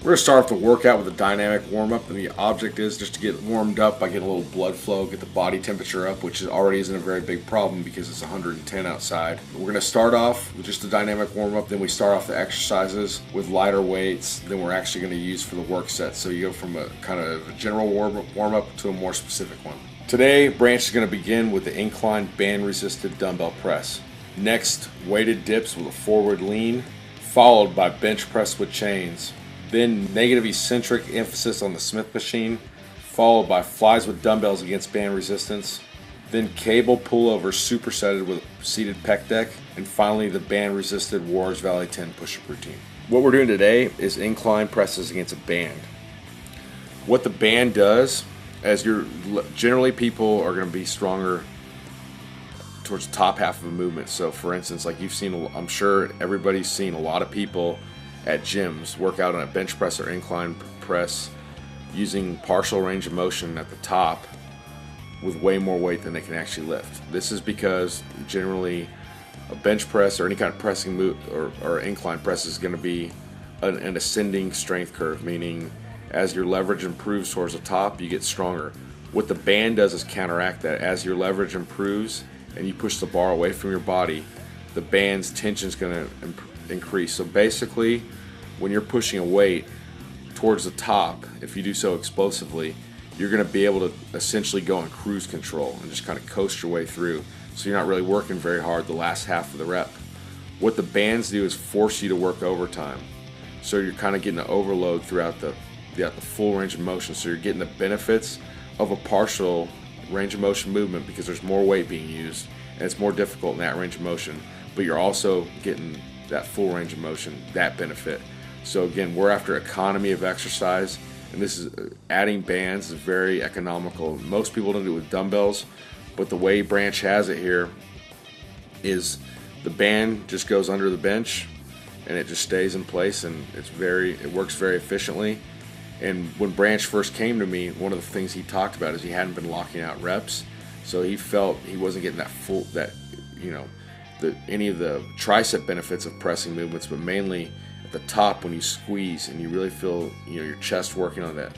We're going to start off the workout with a dynamic warm-up, and the object is just to get warmed up by getting a little blood flow, get the body temperature up, which already isn't a very big problem because it's 110 outside. We're going to start off with just a dynamic warm-up, then we start off the exercises with lighter weights than we're actually going to use for the work set. So you go from a kind of a general warm-up to a more specific one. Today, Branch is going to begin with the incline band-resisted dumbbell press. Next, weighted dips with a forward lean, followed by bench press with chains. Then negative eccentric emphasis on the Smith machine, followed by flies with dumbbells against band resistance. Then cable pullovers supersetted with a seated pec deck. And finally the band resisted Waras Valley 10 push-up routine. What we're doing today is incline presses against a band. What the band does, generally people are going to be stronger towards the top half of a movement. So for instance, like you've seen, I'm sure everybody's seen a lot of people at gyms work out on a bench press or incline press using partial range of motion at the top with way more weight than they can actually lift. This is because generally a bench press or any kind of pressing move or incline press is going to be an ascending strength curve, meaning as your leverage improves towards the top, you get stronger. What the band does is counteract that. As your leverage improves and you push the bar away from your body, the band's tension is going to increase. So basically, when you're pushing a weight towards the top, if you do so explosively, you're going to be able to essentially go in cruise control and just kind of coast your way through. So you're not really working very hard the last half of the rep. What the bands do is force you to work overtime. So you're kind of getting an overload throughout the full range of motion. So you're getting the benefits of a partial range of motion movement because there's more weight being used and it's more difficult in that range of motion. But you're also getting that full range of motion, that benefit. So again, we're after economy of exercise, and this is adding bands is very economical. Most people don't do it with dumbbells, but the way Branch has it here is the band just goes under the bench and it just stays in place, and it works very efficiently. And when Branch first came to me, one of the things he talked about is he hadn't been locking out reps, so he felt he wasn't getting any of the tricep benefits of pressing movements, but mainly at the top when you squeeze and you really feel your chest working on that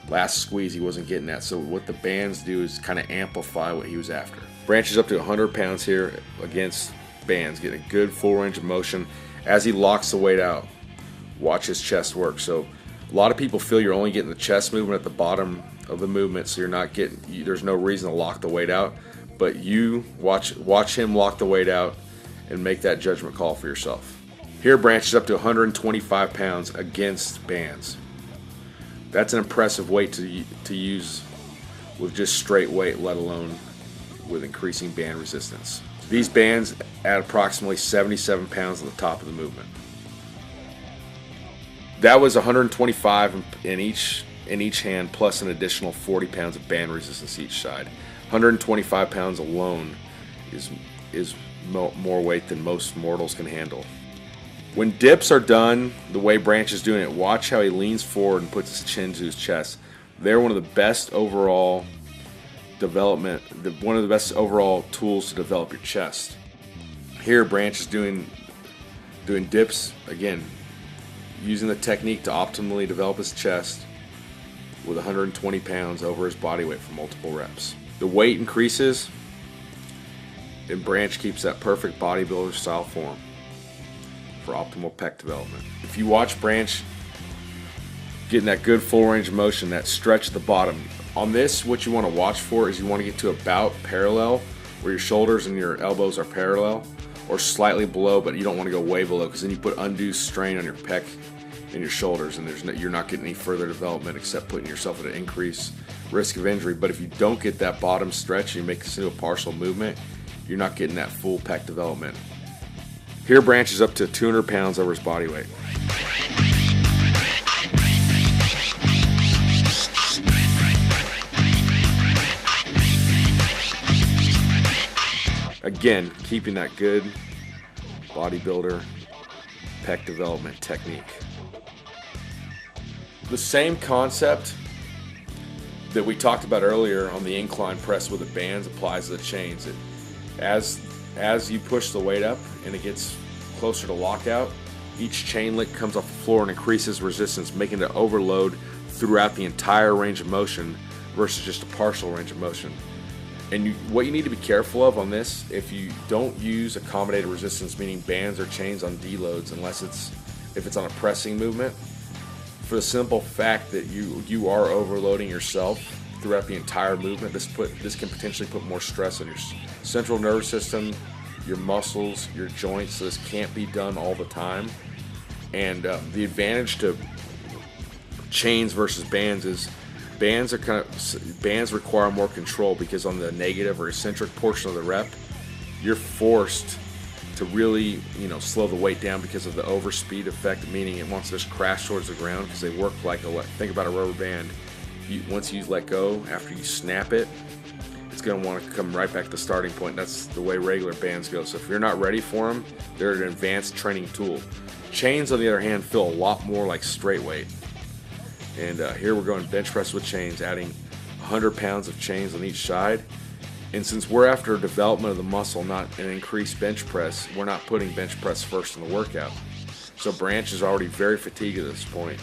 last squeeze, he wasn't getting that. So what the bands do is kind of amplify what he was after. Branch is up to 100 pounds here against bands, getting a good full range of motion. As he locks the weight out, watch his chest work. So a lot of people feel you're only getting the chest movement at the bottom of the movement, so there's no reason to lock the weight out. But you watch him lock the weight out and make that judgment call for yourself. Here, Branch is up to 125 pounds against bands. That's an impressive weight to use with just straight weight, let alone with increasing band resistance. These bands add approximately 77 pounds on the top of the movement. That was 125 in each hand, plus an additional 40 pounds of band resistance each side. 125 pounds alone is more weight than most mortals can handle. When dips are done the way Branch is doing it, watch how he leans forward and puts his chin to his chest. They're one of the best overall tools to develop your chest. Here, Branch is doing dips, again, using the technique to optimally develop his chest with 120 pounds over his body weight for multiple reps. The weight increases, and Branch keeps that perfect bodybuilder style form for optimal pec development. If you watch Branch getting that good full range of motion, that stretch at the bottom, on this what you want to watch for is you want to get to about parallel, where your shoulders and your elbows are parallel, or slightly below, but you don't want to go way below because then you put undue strain on your pec and your shoulders, and you're not getting any further development except putting yourself at an increased risk of injury. But if you don't get that bottom stretch and you make this into a partial movement, you're not getting that full pec development. Here, Branch is up to 200 pounds over his body weight. Again, keeping that good bodybuilder pec development technique. The same concept that we talked about earlier on the incline press with the bands applies to the chains. As you push the weight up and it gets closer to lockout, Each chain link comes off the floor and increases resistance, making it overload throughout the entire range of motion versus just a partial range of motion. And what you need to be careful of on this, if you don't use accommodated resistance, meaning bands or chains on deloads, if it's on a pressing movement, for the simple fact that you are overloading yourself throughout the entire movement, this can potentially put more stress on your central nervous system, your muscles, your joints. So this can't be done all the time. And the advantage to chains versus bands is bands require more control, because on the negative or eccentric portion of the rep, you're forced to really, slow the weight down because of the overspeed effect, meaning it wants to just crash towards the ground, because they work like think about a rubber band. Once you let go, after you snap it, it's going to want to come right back to the starting point. That's the way regular bands go. So if you're not ready for them, they're an advanced training tool. Chains, on the other hand, feel a lot more like straight weight. And here we're going bench press with chains, adding 100 pounds of chains on each side. And since we're after development of the muscle, not an increased bench press, we're not putting bench press first in the workout. So Bryant is already very fatigued at this point,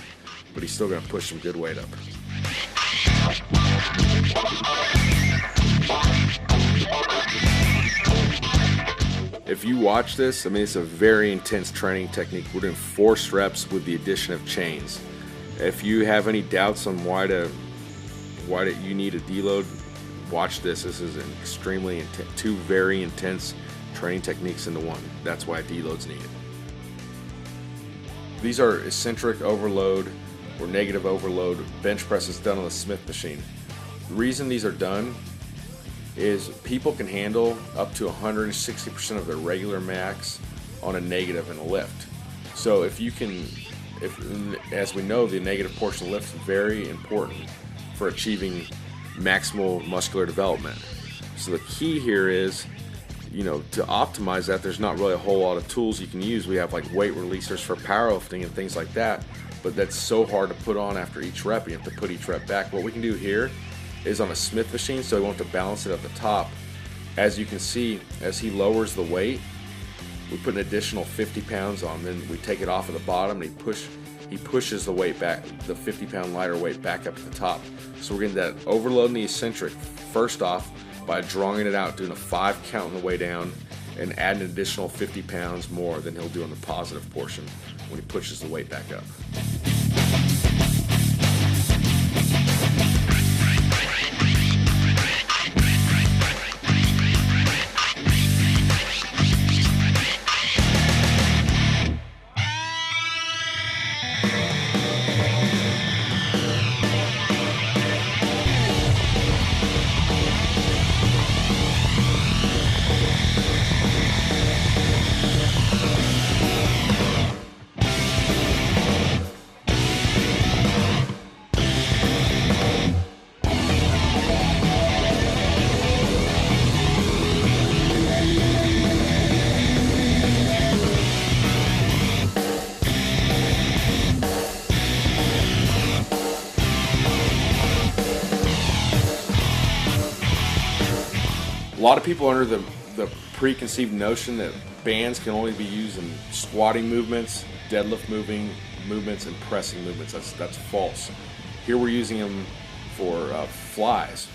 but he's still going to push some good weight up. If you watch this, it's a very intense training technique. We're doing forced reps with the addition of chains. If you have any doubts on why you need a deload, watch this. This is an extremely two very intense training techniques into one. That's why a deload's needed. These are eccentric overload or negative overload bench presses done on the Smith machine. The reason these are done is people can handle up to 160% of their regular max on a negative in a lift. So as we know, the negative portion of the lift is very important for achieving maximal muscular development. So the key here is, to optimize that, there's not really a whole lot of tools you can use. We have like weight releasers for powerlifting and things like that, but that's so hard to put on after each rep. You have to put each rep back. What we can do here is on a Smith machine, so we won't have to balance it at the top. As you can see, as he lowers the weight, we put an additional 50 pounds on, then we take it off at the bottom, and he pushes the weight back, the 50-pound lighter weight back up to the top. So we're getting that overload in the eccentric first off by drawing it out, doing a 5 count on the way down, and adding an additional 50 pounds more than he'll do on the positive portion when he pushes the weight back up. A lot of people are under the preconceived notion that bands can only be used in squatting movements, deadlift movements, and pressing movements. That's false. Here we're using them for flies.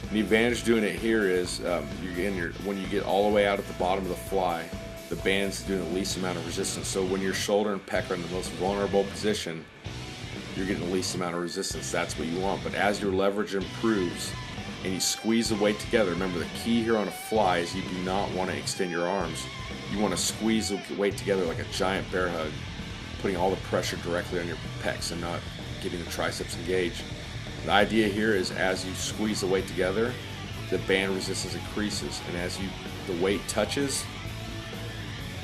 And the advantage of doing it here is when you get all the way out at the bottom of the fly, the band's doing the least amount of resistance. So when your shoulder and pec are in the most vulnerable position, you're getting the least amount of resistance. That's what you want. But as your leverage improves and you squeeze the weight together, remember the key here on a fly is you do not want to extend your arms. You want to squeeze the weight together like a giant bear hug, putting all the pressure directly on your pecs and not getting the triceps engaged. The idea here is as you squeeze the weight together, the band resistance increases, and as the weight touches,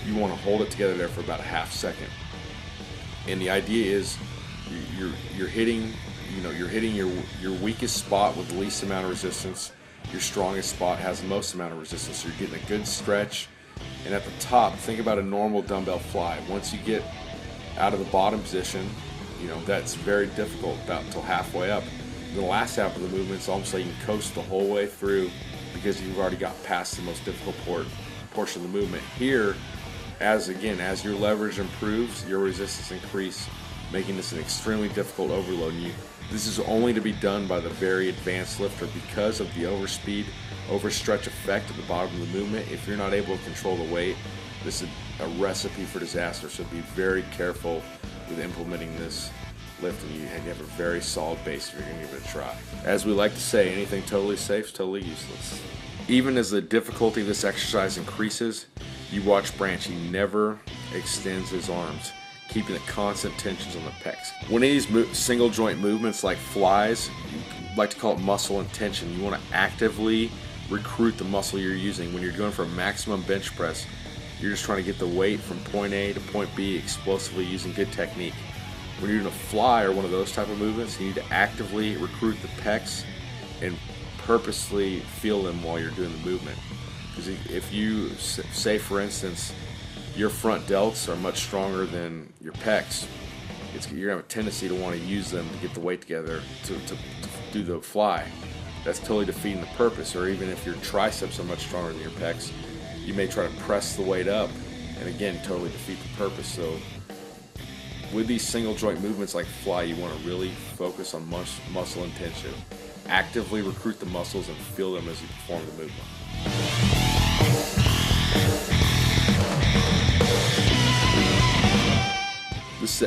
you want to hold it together there for about a half second. And the idea is you're hitting your weakest spot with the least amount of resistance. Your strongest spot has the most amount of resistance. So you're getting a good stretch. And at the top, think about a normal dumbbell fly. Once you get out of the bottom position, that's very difficult about until halfway up. The last half of the movement is almost like you can coast the whole way through because you've already got past the most difficult portion of the movement. Here, As your leverage improves, your resistance increases, making this an extremely difficult overload. This is only to be done by the very advanced lifter because of the overspeed, overstretch effect at the bottom of the movement. If you're not able to control the weight, this is a recipe for disaster. So be very careful with implementing this lift, and you have a very solid base if you're going to give it a try. As we like to say, anything totally safe is totally useless. Even as the difficulty of this exercise increases, you watch Bryant, he never extends his arms, keeping the constant tensions on the pecs. One of these single joint movements like flies, you like to call it muscle intention. You want to actively recruit the muscle you're using. When you're going for a maximum bench press, you're just trying to get the weight from point A to point B explosively using good technique. When you're doing a fly or one of those type of movements, you need to actively recruit the pecs and purposely feel them while you're doing the movement. Because if you say, for instance, your front delts are much stronger than your pecs, you're gonna have a tendency to want to use them to get the weight together to do the fly. That's totally defeating the purpose. Or even if your triceps are much stronger than your pecs, you may try to press the weight up, and again, totally defeat the purpose. So with these single joint movements like fly, you want to really focus on muscle intention. Actively recruit the muscles and feel them as you perform the movement. This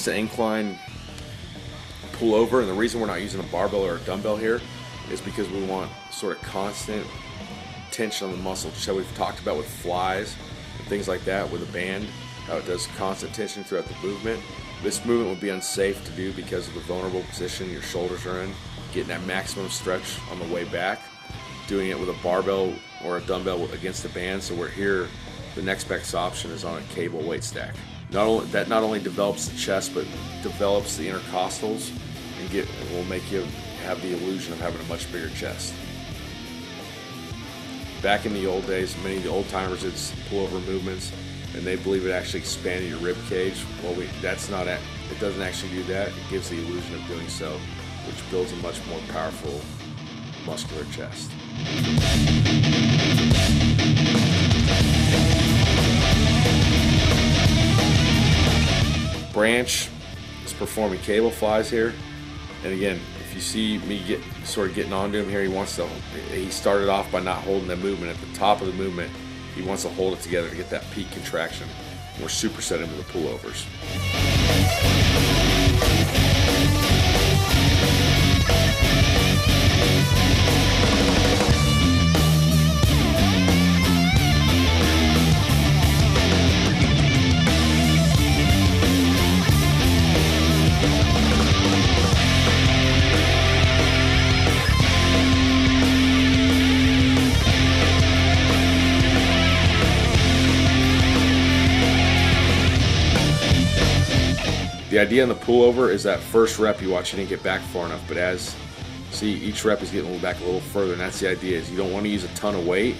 is an incline pullover, and the reason we're not using a barbell or a dumbbell here is because we want sort of constant tension on the muscle, just how we've talked about with flies and things like that with a band, how it does constant tension throughout the movement. This movement would be unsafe to do because of the vulnerable position your shoulders are in, getting that maximum stretch on the way back, doing it with a barbell or a dumbbell against the band. So we're here, the next best option is on a cable weight stack. Not only develops the chest, but develops the intercostals and will make you have the illusion of having a much bigger chest. Back in the old days, many of the old timers did pullover movements, and they believe it actually expanded your rib cage. Well, it doesn't actually do that. It gives the illusion of doing so, which builds a much more powerful muscular chest. Branch is performing cable flies here, and again, if you see me getting onto him here, he started off by not holding the movement at the top of the movement. He wants to hold it together to get that peak contraction. We're supersetting with the pullovers. The idea in the pullover is that first rep you watch, you didn't get back far enough, but each rep is getting back a little further, and that's the idea. Is you don't want to use a ton of weight.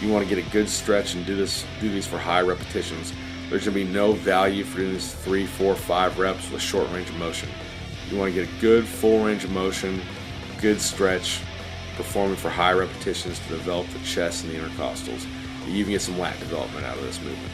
You want to get a good stretch and do these for high repetitions. There's going to be no value for doing this 3, 4, 5 reps with short range of motion. You want to get a good full range of motion, good stretch, performing for high repetitions to develop the chest and the intercostals. You even get some lat development out of this movement.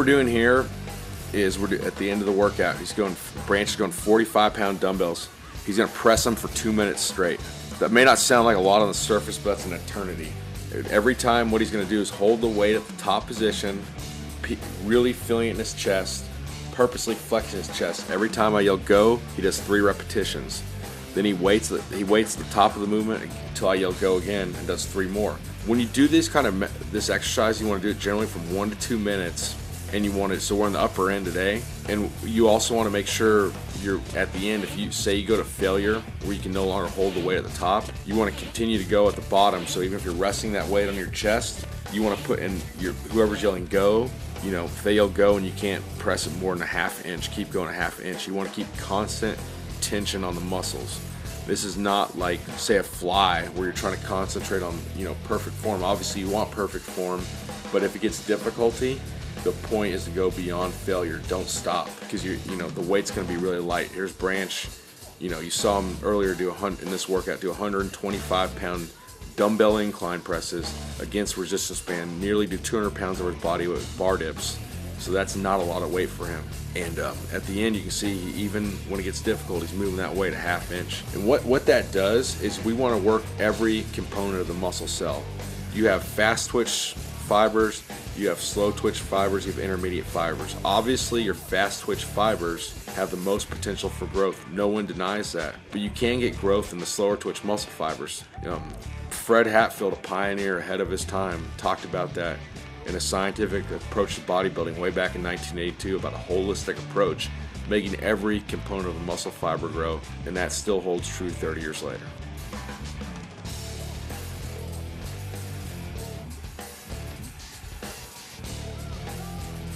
we're doing here is at the end of the workout. Bryant is going 45-pound dumbbells. He's going to press them for 2 minutes straight. That may not sound like a lot on the surface, but that's an eternity. Every time, what he's going to do is hold the weight at the top position, really feeling it in his chest, purposely flexing his chest. Every time I yell go, he does 3 repetitions. Then he waits the top of the movement until I yell go again and does 3 more. When you do this exercise, you want to do it generally from 1 to 2 minutes, and you want it, so we're on the upper end today. And you also want to make sure you're at the end, if you say you go to failure where you can no longer hold the weight at the top, you want to continue to go at the bottom. So even if you're resting that weight on your chest, you want to put in whoever's yelling go, if they yell go and you can't press it more than a ½ inch, keep going a ½ inch. You want to keep constant tension on the muscles. This is not like, say, a fly where you're trying to concentrate on, perfect form. Obviously you want perfect form, but if it gets difficulty, the point is to go beyond failure. Don't stop, because the weight's going to be really light. Here's Branch. You saw him earlier in this workout do 125-pound dumbbell incline presses against resistance band, nearly do 200 pounds over his body with bar dips. So that's not a lot of weight for him. And at the end, you can see even when it gets difficult, he's moving that weight a ½ inch. And what that does is we want to work every component of the muscle cell. You have fast twitch fibers, you have slow twitch fibers, you have intermediate fibers. Obviously, your fast twitch fibers have the most potential for growth. No one denies that. But you can get growth in the slower twitch muscle fibers. Fred Hatfield, a pioneer ahead of his time, talked about that in a scientific approach to bodybuilding way back in 1982 about a holistic approach, making every component of the muscle fiber grow, and that still holds true 30 years later.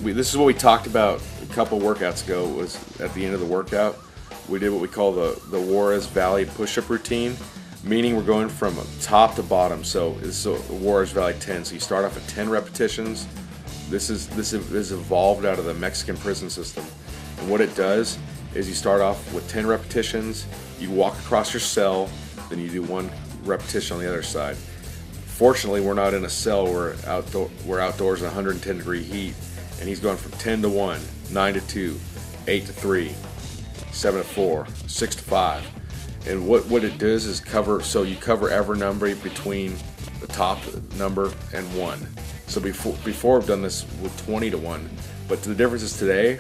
This is what we talked about a couple workouts ago. Was at the end of the workout, we did what we call the Waras Valley push-up routine, meaning we're going from top to bottom. So this is a Waras Valley 10. So you start off at 10 repetitions. This is evolved out of the Mexican prison system, and what it does is you start off with 10 repetitions. You walk across your cell, then you do 1 repetition on the other side. Fortunately, we're not in a cell. We're outdoors in 110-degree heat. And he's going from 10 to 1, 9 to 2, 8 to 3, 7 to 4, 6 to 5. And what it does is you cover every number between the top number and 1. So before I've done this with 20 to 1, but the difference is today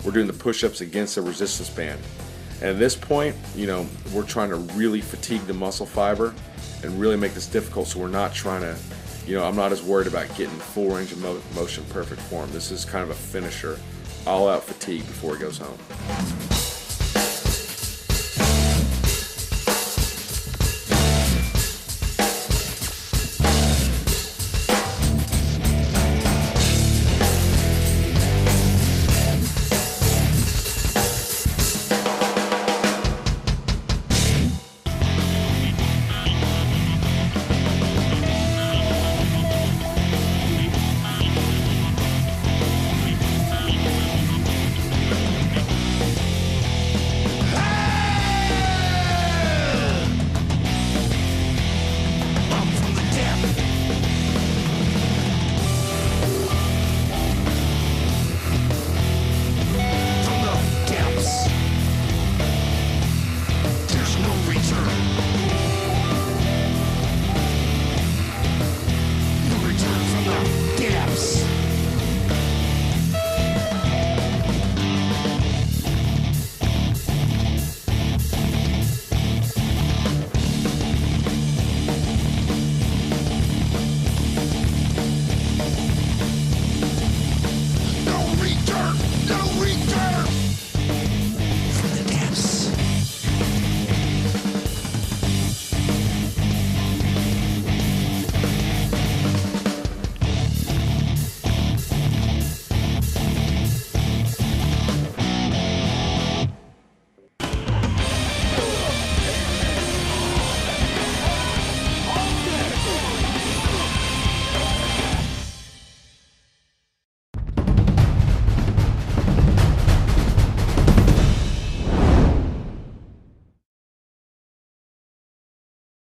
we're doing the push-ups against a resistance band. And at this point, we're trying to really fatigue the muscle fiber and really make this difficult, so we're not trying to, I'm not as worried about getting full range of motion, perfect form. This is kind of a finisher, all out fatigue before he goes home.